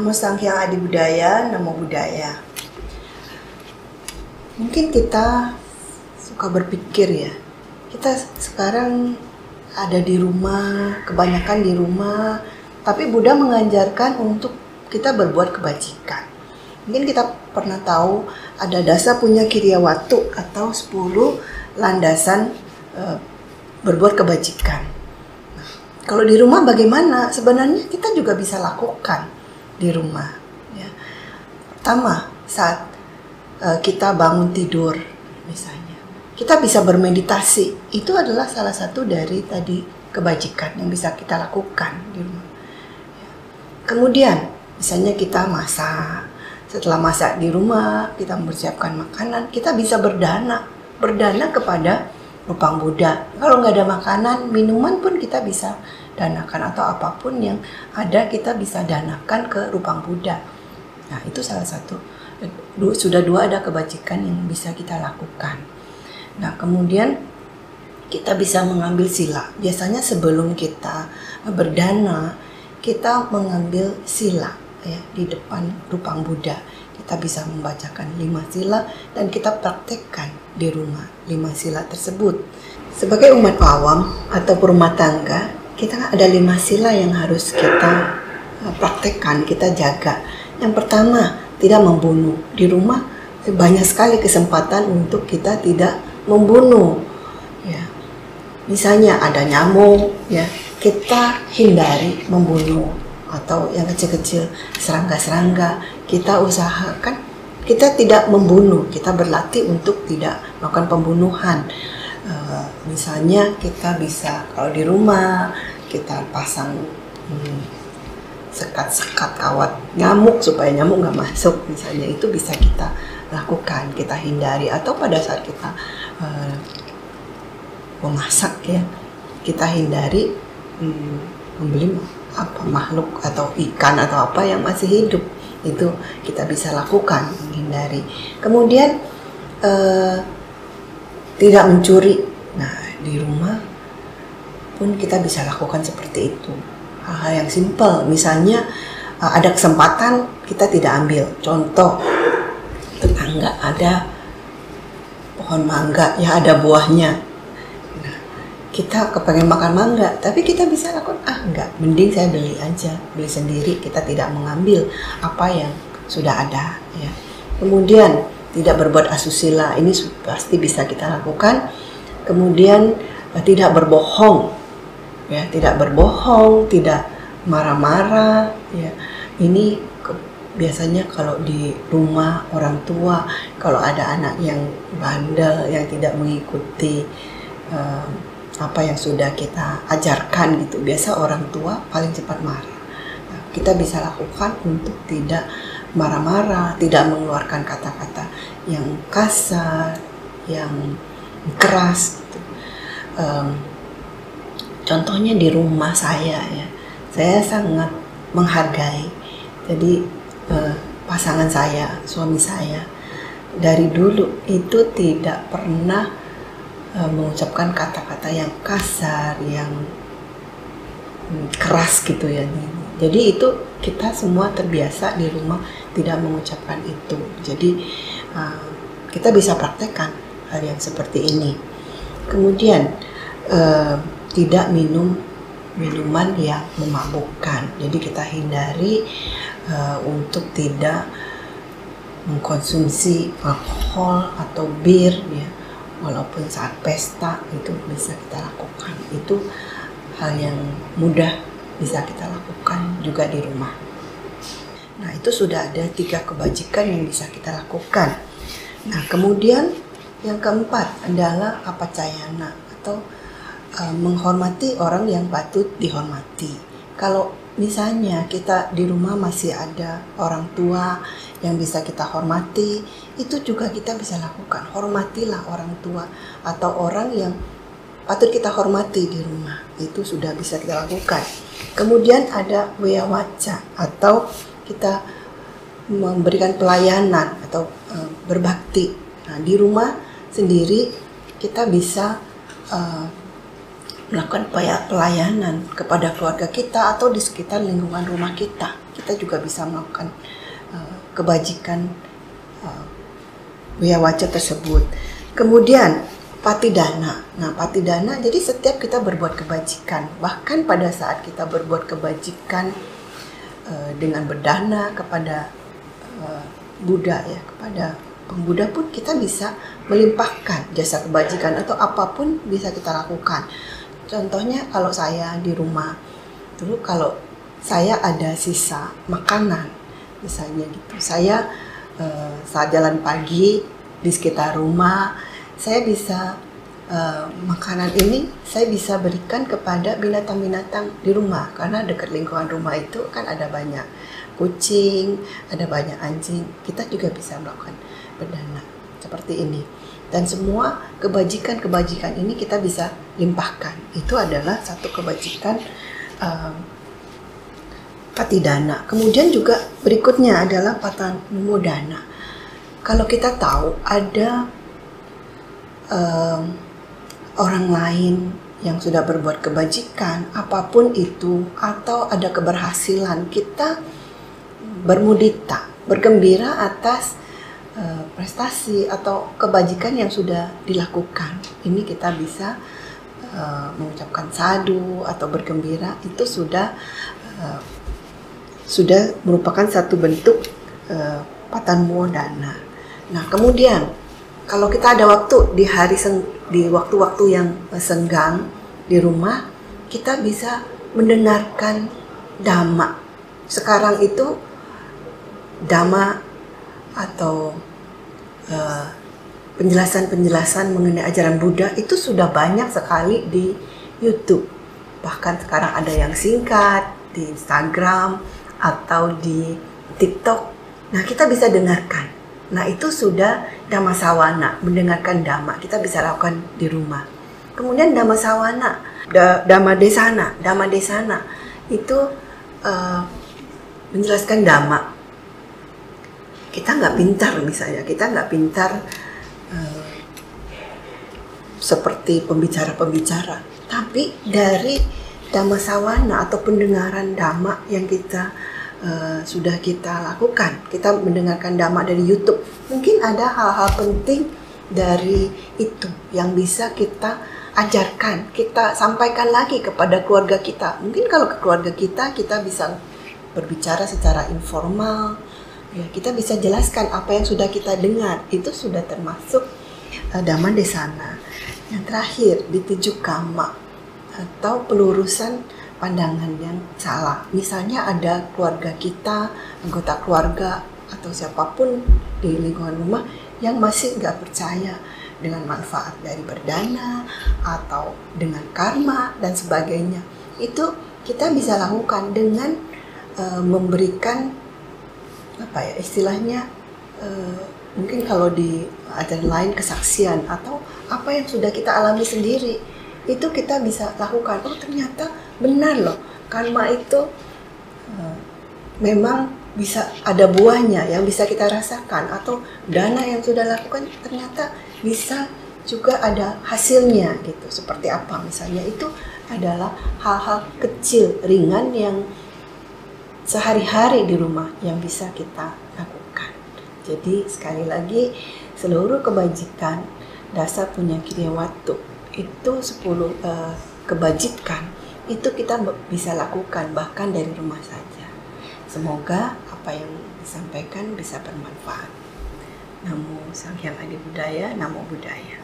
Namo Sang Hyang Adi Budaya, Namo Buddhaya. Mungkin kita suka berpikir ya, kita sekarang ada di rumah, kebanyakan di rumah, tapi Buddha mengajarkan untuk kita berbuat kebajikan. Mungkin kita pernah tahu ada dasa punya kiryawatu atau 10 landasan berbuat kebajikan. Nah, kalau di rumah bagaimana? Sebenarnya kita juga bisa lakukan di rumah. Ya. Pertama, saat kita bangun tidur, misalnya, kita bisa bermeditasi. Itu adalah salah satu dari tadi kebajikan yang bisa kita lakukan di rumah. Ya. Kemudian, misalnya kita masak. Setelah masak di rumah, kita mempersiapkan makanan, kita bisa berdana kepada Rupang Buddha. Kalau nggak ada makanan, minuman pun kita bisa danakan, atau apapun yang ada kita bisa danakan ke Rupang Buddha. Nah, itu salah satu. Sudah 2 ada kebajikan yang bisa kita lakukan. Nah, kemudian kita bisa mengambil sila. Biasanya sebelum kita berdana, kita mengambil sila ya di depan Rupang Buddha. Kita bisa membacakan 5 sila dan kita praktekkan di rumah 5 sila tersebut. Sebagai umat awam atau rumah tangga, kita ada 5 sila yang harus kita praktekkan, kita jaga. Yang pertama, tidak membunuh. Di rumah banyak sekali kesempatan untuk kita tidak membunuh. Ya. Misalnya ada nyamuk, ya, kita hindari membunuh. Atau yang kecil-kecil, serangga-serangga, kita usahakan kita tidak membunuh, kita berlatih untuk tidak melakukan pembunuhan. Misalnya kita bisa, kalau di rumah kita pasang sekat-sekat kawat nyamuk supaya nyamuk nggak masuk, misalnya, itu bisa kita lakukan, kita hindari. Atau pada saat kita memasak ya, kita hindari membeli makhluk atau ikan atau apa yang masih hidup, itu kita bisa lakukan, menghindari. Kemudian tidak mencuri. Nah, di rumah pun kita bisa lakukan seperti itu. Hal-hal yang simpel, misalnya ada kesempatan kita tidak ambil. Contoh, tetangga ada pohon mangga, ya ada buahnya. Nah, kita kepengen makan mangga, tapi kita bisa lakukan, enggak, mending saya beli aja, beli sendiri, kita tidak mengambil apa yang sudah ada. Ya. Kemudian tidak berbuat asusila, ini pasti bisa kita lakukan. Kemudian tidak berbohong, ya, tidak berbohong, tidak marah-marah. Ya. Ini biasanya kalau di rumah orang tua, kalau ada anak yang bandel, yang tidak mengikuti apa yang sudah kita ajarkan gitu, biasa orang tua paling cepat marah. Nah, kita bisa lakukan untuk tidak marah-marah, tidak mengeluarkan kata-kata yang kasar, yang keras gitu. Contohnya di rumah saya ya, saya sangat menghargai. Jadi pasangan saya, suami saya, dari dulu itu tidak pernah mengucapkan kata-kata yang kasar, yang keras gitu ya. Jadi itu kita semua terbiasa di rumah tidak mengucapkan itu. Jadi kita bisa praktekkan hal yang seperti ini. Kemudian tidak minum minuman yang memabukkan. Jadi kita hindari untuk tidak mengkonsumsi alkohol atau bir ya. Walaupun saat pesta itu bisa kita lakukan. Itu hal yang mudah bisa kita lakukan juga di rumah. Nah, itu sudah ada 3 kebajikan yang bisa kita lakukan. Nah, kemudian yang keempat adalah apacayana atau menghormati orang yang patut dihormati. Kalau misalnya kita di rumah masih ada orang tua yang bisa kita hormati, itu juga kita bisa lakukan. Hormatilah orang tua atau orang yang patut kita hormati di rumah. Itu sudah bisa kita lakukan. Kemudian ada weyawaca atau kita memberikan pelayanan atau berbakti. Nah, di rumah sendiri kita bisa melakukan pelayanan kepada keluarga kita atau di sekitar lingkungan rumah kita. Kita juga bisa melakukan kebajikan wiyawaca tersebut. Kemudian patidana. Nah, patidana jadi setiap kita berbuat kebajikan, bahkan pada saat kita berbuat kebajikan dengan berdana kepada Buddha ya, kepada pengbuddha pun kita bisa melimpahkan jasa kebajikan atau apapun bisa kita lakukan. Contohnya kalau saya di rumah, dulu kalau saya ada sisa makanan, misalnya gitu, saya saat jalan pagi di sekitar rumah, saya bisa makanan ini saya bisa berikan kepada binatang-binatang di rumah, karena dekat lingkungan rumah itu kan ada banyak kucing, ada banyak anjing, kita juga bisa melakukan berdana seperti ini. Dan semua kebajikan-kebajikan ini kita bisa limpahkan. Itu adalah satu kebajikan patidana. Kemudian juga berikutnya adalah patanumodana. Kalau kita tahu ada orang lain yang sudah berbuat kebajikan, apapun itu, atau ada keberhasilan, kita bermudita, bergembira atas prestasi atau kebajikan yang sudah dilakukan. Ini kita bisa mengucapkan sadu atau bergembira, itu sudah merupakan satu bentuk patanumodana. Nah, kemudian kalau kita ada waktu di waktu-waktu yang senggang di rumah, kita bisa mendengarkan dhamma. Sekarang itu dhamma atau penjelasan-penjelasan mengenai ajaran Buddha itu sudah banyak sekali di YouTube. Bahkan sekarang ada yang singkat di Instagram atau di TikTok. Nah, kita bisa dengarkan. Nah, itu sudah Dhamma Sawana, mendengarkan Dhamma. Kita bisa lakukan di rumah. Kemudian Dhamma Sawana, Dhamma Desana itu menjelaskan Dhamma. Kita nggak pintar misalnya, kita nggak pintar seperti pembicara-pembicara. Tapi dari Dhamma Sawana atau pendengaran Dhamma yang sudah kita lakukan, kita mendengarkan Dhamma dari YouTube, mungkin ada hal-hal penting dari itu yang bisa kita ajarkan, kita sampaikan lagi kepada keluarga kita. Mungkin kalau ke keluarga kita bisa berbicara secara informal, ya, kita bisa jelaskan apa yang sudah kita dengar, itu sudah termasuk Dhamma Desana. Yang terakhir, ditiju kama atau pelurusan pandangan yang salah. Misalnya ada keluarga kita, anggota keluarga atau siapapun di lingkungan rumah yang masih nggak percaya dengan manfaat dari berdana atau dengan karma dan sebagainya. Itu kita bisa lakukan dengan memberikan istilahnya mungkin kalau di ajaran lain kesaksian atau apa yang sudah kita alami sendiri, itu kita bisa lakukan. Oh, ternyata benar loh, karma itu memang bisa ada buahnya yang bisa kita rasakan, atau dana yang sudah lakukan ternyata bisa juga ada hasilnya gitu. Seperti apa misalnya, itu adalah hal-hal kecil ringan yang sehari-hari di rumah yang bisa kita lakukan. Jadi sekali lagi, seluruh kebajikan dasar punya kriawatu itu 10 kebajikan itu kita bisa lakukan bahkan dari rumah saja. Semoga apa yang disampaikan bisa bermanfaat. Namo Sang Hyang Adi Budaya, Namo Buddhaya.